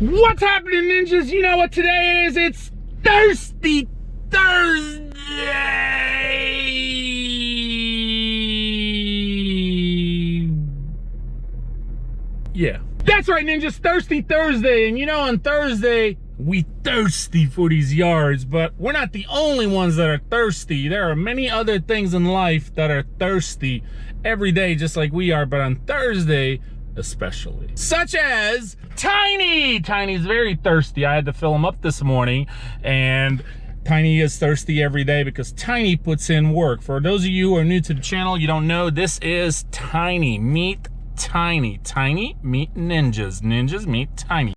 What's happening, ninjas? You know what today is? It's Thirsty Thursday! Yeah. That's right, ninjas, Thirsty Thursday. And you know, on Thursday, we thirsty for these yards, but we're not the only ones that are thirsty. There are many other things in life that are thirsty every day, just like we are, but on Thursday, especially. Such as Tiny. Tiny's very thirsty. I had to fill him up this morning, and Tiny is thirsty every day because Tiny puts in work. For those of you who are new to the channel, you don't know, this is Tiny. Meet Tiny. Tiny meet ninjas. Ninjas meet Tiny.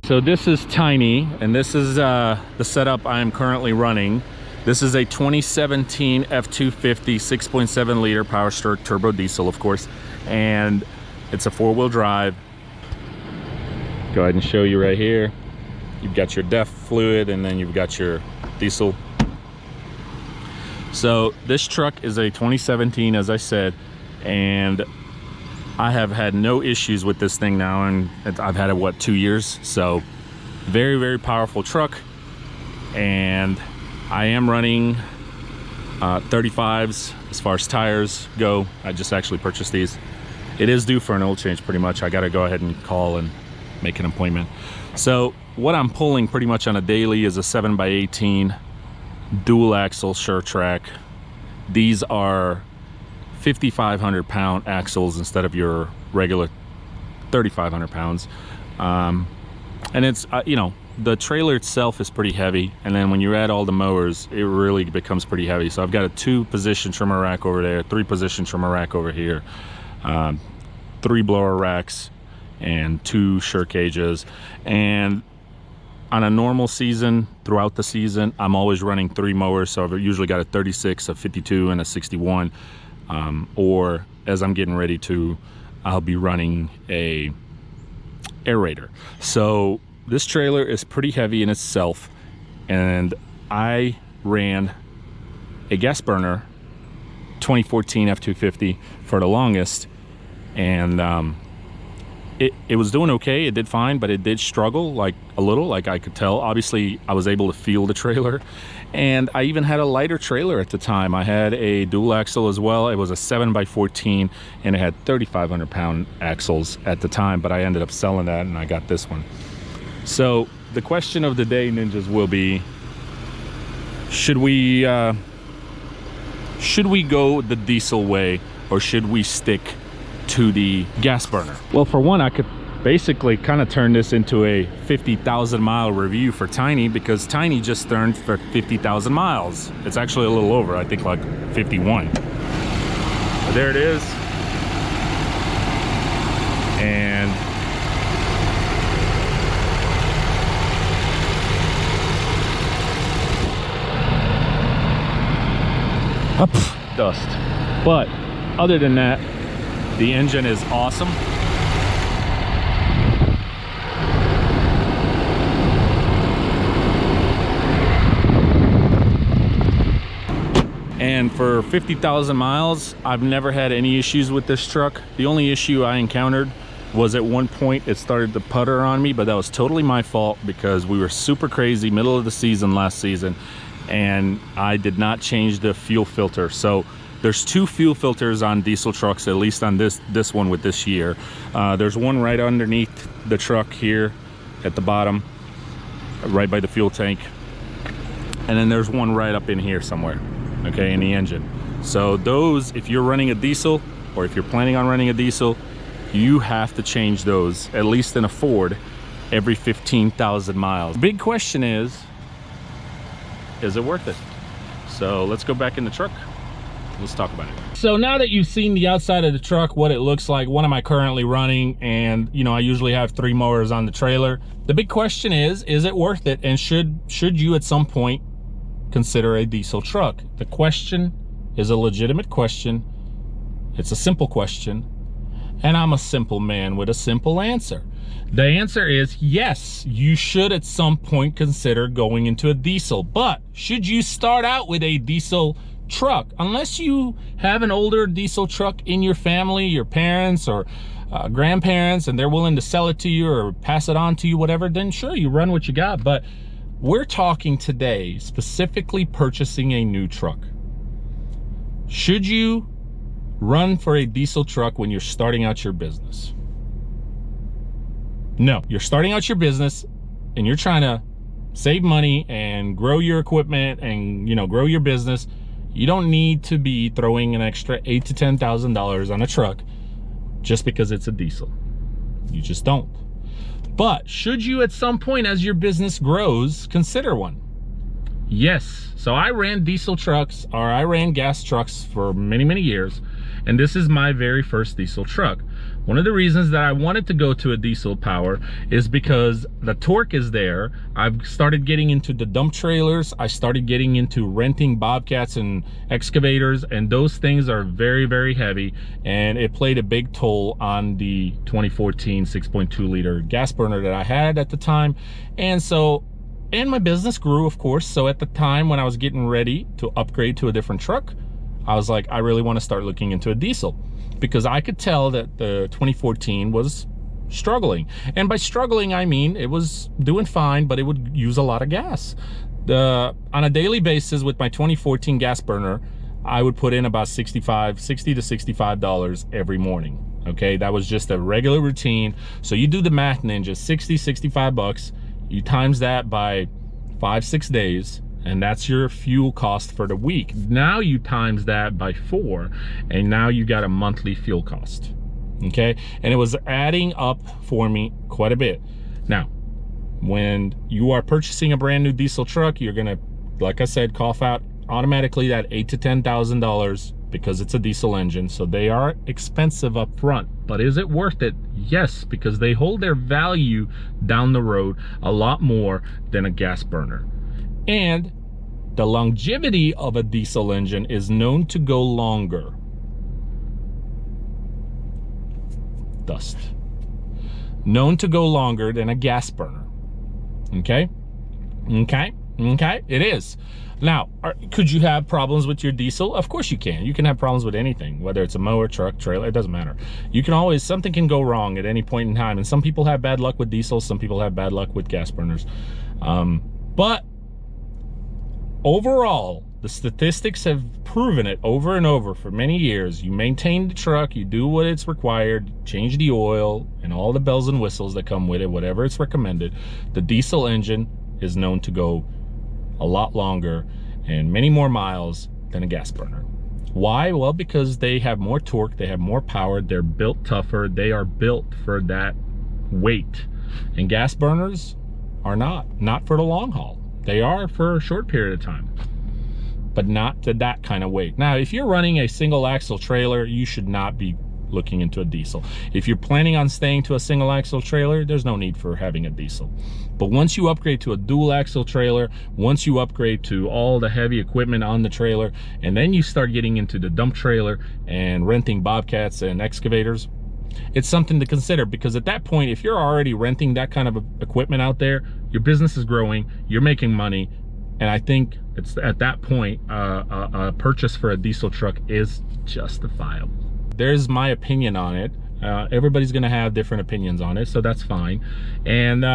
So this is Tiny, and this is the setup I am currently running. This is a 2017 F250 6.7 liter power stroke turbo diesel, of course, and it's a 4-wheel drive. Go ahead and show you right here. You've got your DEF fluid, and then you've got your diesel. So this truck is a 2017, as I said, and I have had no issues with this thing now, and I've had it, what, 2 years? So very, very powerful truck. And I am running 35s as far as tires go. I just actually purchased these. It is due for an oil change pretty much. I got to go ahead and call and make an appointment. So what I'm pulling pretty much on a daily is a 7x18 dual axle sure track. These are 5,500 pound axles instead of your regular 3,500 pounds. And it's, you know, the trailer itself is pretty heavy. And then when you add all the mowers, it really becomes pretty heavy. So I've got a 2-position trimmer rack over there, 3-position trimmer rack over here, 3 blower racks, and 2 sure cages. And on a normal season, throughout the season, I'm always running 3 mowers. So I've usually got a 36, a 52, and a 61. Or as I'm getting ready to, I'll be running a aerator. So this trailer is pretty heavy in itself, and I ran a gas burner 2014 F250 for the longest, and it was doing okay. It did fine, but it did struggle like a little, like I could tell. Obviously I was able to feel the trailer, and I even had a lighter trailer at the time. I had a dual axle as well. It was a 7x14, and it had 3,500 pound axles at the time, but I ended up selling that and I got this one. So the question of the day, ninjas, will be, should we go the diesel way, or should we stick to the gas burner? Well, for one, I could basically kind of turn this into a 50,000 mile review for Tiny, because Tiny just turned for 50,000 miles. It's actually a little over, I think like 51. But there it is. And dust. But other than that, the engine is awesome. And for 50,000 miles, I've never had any issues with this truck. The only issue I encountered was at one point it started to putter on me, but that was totally my fault because we were super crazy middle of the season last season, and I did not change the fuel filter. So there's 2 fuel filters on diesel trucks, at least on this one with this year. There's one right underneath the truck here at the bottom, right by the fuel tank. And then there's one right up in here somewhere, okay, in the engine. So those, if you're running a diesel, or if you're planning on running a diesel, you have to change those, at least in a Ford, every 15,000 miles. Big question is it worth it? So let's go back in the truck. let's talk about it. So now that you've seen the outside of the truck, what it looks like, what am I currently running, and you know, I usually have 3 mowers on the trailer. The big question is it worth it? And should you at some point consider a diesel truck? The question is a legitimate question. It's a simple question, and I'm a simple man with a simple answer. The answer is yes, you should at some point consider going into a diesel. But should you start out with a diesel truck? Unless you have an older diesel truck in your family, your parents or grandparents, and they're willing to sell it to you or pass it on to you, whatever, then sure, you run what you got. But we're talking today specifically purchasing a new truck. Should you run for a diesel truck when you're starting out your business? No, you're starting out your business and you're trying to save money and grow your equipment and, you know, grow your business. You don't need to be throwing an extra $8,000 to $10,000 on a truck just because it's a diesel. You just don't. But should you at some point as your business grows consider one? Yes. So I ran diesel trucks, or I ran gas trucks for many, many years, and this is my very first diesel truck. One of the reasons that I wanted to go to a diesel power is because the torque is there. I've started getting into the dump trailers. I started getting into renting bobcats and excavators, and those things are very, very heavy, and it played a big toll on the 2014 6.2 liter gas burner that I had at the time. And my business grew, of course. So at the time when I was getting ready to upgrade to a different truck, I was like, I really want to start looking into a diesel, because I could tell that the 2014 was struggling. And by struggling, I mean it was doing fine, but it would use a lot of gas. On a daily basis with my 2014 gas burner, I would put in about $60 to $65 every morning. Okay, that was just a regular routine. So you do the math, ninja, 60, 65 bucks. You times that by 5-6 days, and that's your fuel cost for the week. Now you times that by 4, and now you got a monthly fuel cost. Okay, and it was adding up for me quite a bit. Now, when you are purchasing a brand new diesel truck, you're gonna, like I said, cough out automatically that $8,000 to $10,000 because it's a diesel engine. So they are expensive up front, but is it worth it? Yes, because they hold their value down the road a lot more than a gas burner. And the longevity of a diesel engine is known to go longer. Dust. Known to go longer than a gas burner. Okay? Okay? Okay? It is. Now, could you have problems with your diesel? Of course you can. You can have problems with anything, whether it's a mower, truck, trailer, it doesn't matter. You can always, something can go wrong at any point in time. And some people have bad luck with diesels, some people have bad luck with gas burners. But overall, the statistics have proven it over and over for many years. You maintain the truck, you do what it's required, change the oil and all the bells and whistles that come with it, whatever it's recommended. The diesel engine is known to go a lot longer and many more miles than a gas burner. Why? Well, because they have more torque, they have more power, they're built tougher, they are built for that weight. And gas burners are not for the long haul. They are for a short period of time, but not to that kind of weight. Now, if you're running a single axle trailer, you should not be looking into a diesel. If you're planning on staying to a single axle trailer, there's no need for having a diesel. But once you upgrade to a dual axle trailer, once you upgrade to all the heavy equipment on the trailer, and then you start getting into the dump trailer and renting bobcats and excavators, it's something to consider, because at that point, if you're already renting that kind of equipment out there, your business is growing, you're making money, and I think it's at that point a purchase for a diesel truck is justifiable. There's my opinion on it. Everybody's gonna have different opinions on it, so that's fine. And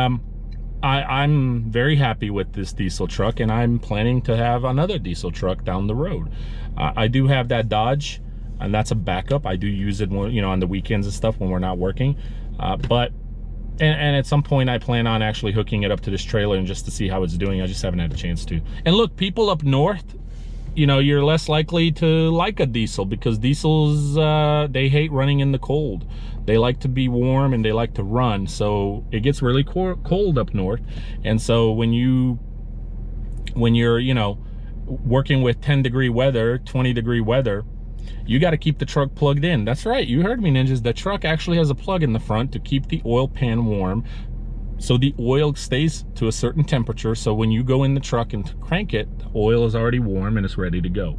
I'm very happy with this diesel truck, and I'm planning to have another diesel truck down the road. I do have that Dodge, and that's a backup. I do use it more, you know, on the weekends and stuff when we're not working. And at some point I plan on actually hooking it up to this trailer and just to see how it's doing. I just haven't had a chance to. And look, people up north, you know, you're less likely to like a diesel, because diesels, they hate running in the cold. They like to be warm and they like to run. So it gets really cold up north. And so when you're, you know, working with 10-degree weather, 20-degree weather, you got to keep the truck plugged in. That's right, you heard me, ninjas. The truck actually has a plug in the front to keep the oil pan warm, so the oil stays to a certain temperature, so when you go in the truck and crank it, the oil is already warm and it's ready to go.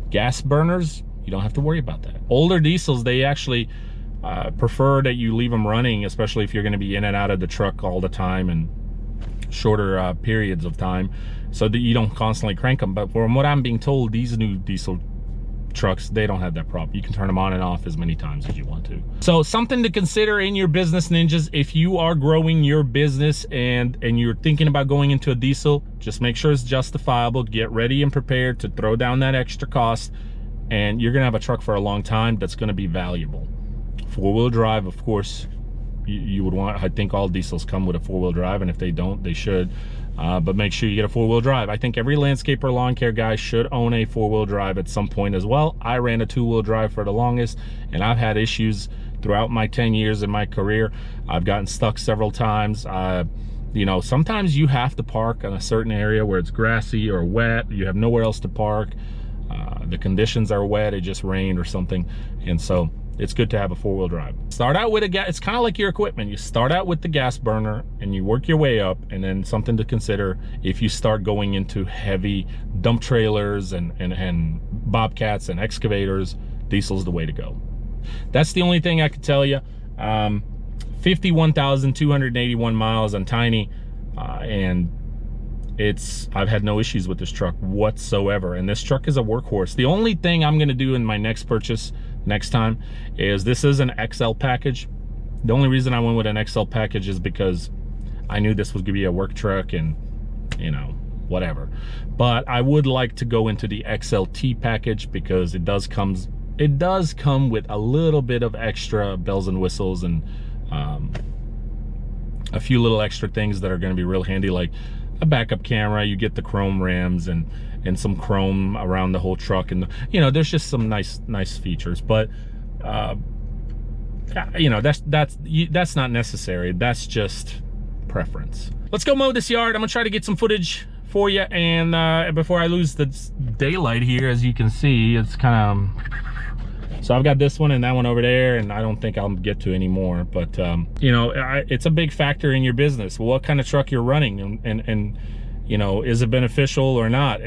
Gas burners, you don't have to worry about that. Older diesels, they actually prefer that you leave them running, especially if you're going to be in and out of the truck all the time and shorter periods of time, so that you don't constantly crank them. But from what I'm being told, these new diesel trucks, they don't have that problem. You can turn them on and off as many times as you want to. So something to consider in your business, ninjas. If you are growing your business and you're thinking about going into a diesel, just make sure it's justifiable. Get ready and prepared to throw down that extra cost, and you're gonna have a truck for a long time that's gonna be valuable. Four-wheel drive, of course, you would want, I think all diesels come with a four-wheel drive, and if they don't, they should. But make sure you get a four-wheel drive. I think every landscaper lawn care guy should own a four-wheel drive at some point as well. I ran a two-wheel drive for the longest, and I've had issues throughout my 10 years in my career. I've gotten stuck several times. You know, sometimes you have to park in a certain area where it's grassy or wet. You have nowhere else to park. The conditions are wet, it just rained or something, and so it's good to have a four-wheel drive. Start out with a gas, it's kind of like your equipment. You start out with the gas burner and you work your way up, and then something to consider if you start going into heavy dump trailers and bobcats and excavators, diesel's the way to go. That's the only thing I could tell you. 51,281 miles on Tiny, and I've had no issues with this truck whatsoever, and this truck is a workhorse. The only thing I'm going to do in my next purchase next time is, this is an XL package. The only reason I went with an XL package is because I knew this was gonna be a work truck, and you know, whatever. But I would like to go into the XLT package because it does come with a little bit of extra bells and whistles, and a few little extra things that are going to be real handy, like a backup camera. You get the chrome rims and some chrome around the whole truck, and you know, there's just some nice features. But you know, that's not necessary. That's just preference. Let's go mow this yard. I'm gonna try to get some footage for you, and before I lose the daylight here, as you can see, it's kind of, so I've got this one and that one over there, and I don't think I'll get to any more. But you know, it's a big factor in your business, what kind of truck you're running, and you know, is it beneficial or not?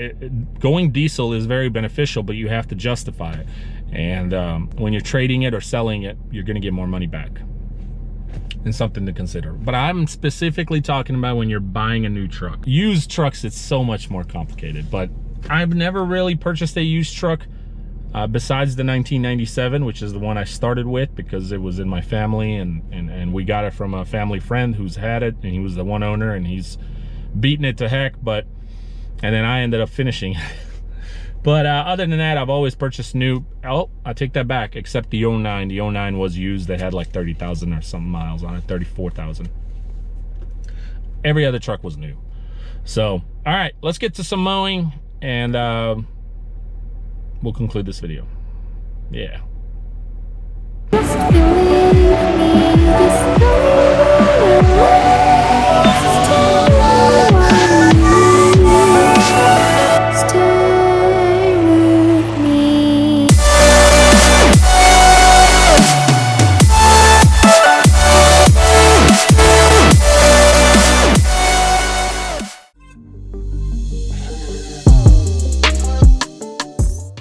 Going diesel is very beneficial, but you have to justify it. And when you're trading it or selling it, you're gonna get more money back. And something to consider. But I'm specifically talking about when you're buying a new truck. Used trucks, it's so much more complicated. But I've never really purchased a used truck besides the 1997, which is the one I started with because it was in my family, and we got it from a family friend who's had it, and he was the one owner, and he's beating it to heck. And then I ended up finishing. But other than that, I've always purchased new. Oh, I take that back, except the 09. The 09 was used. They had like 30,000 or some miles on it, 34,000. Every other truck was new. So, all right, let's get to some mowing, and we'll conclude this video. Yeah.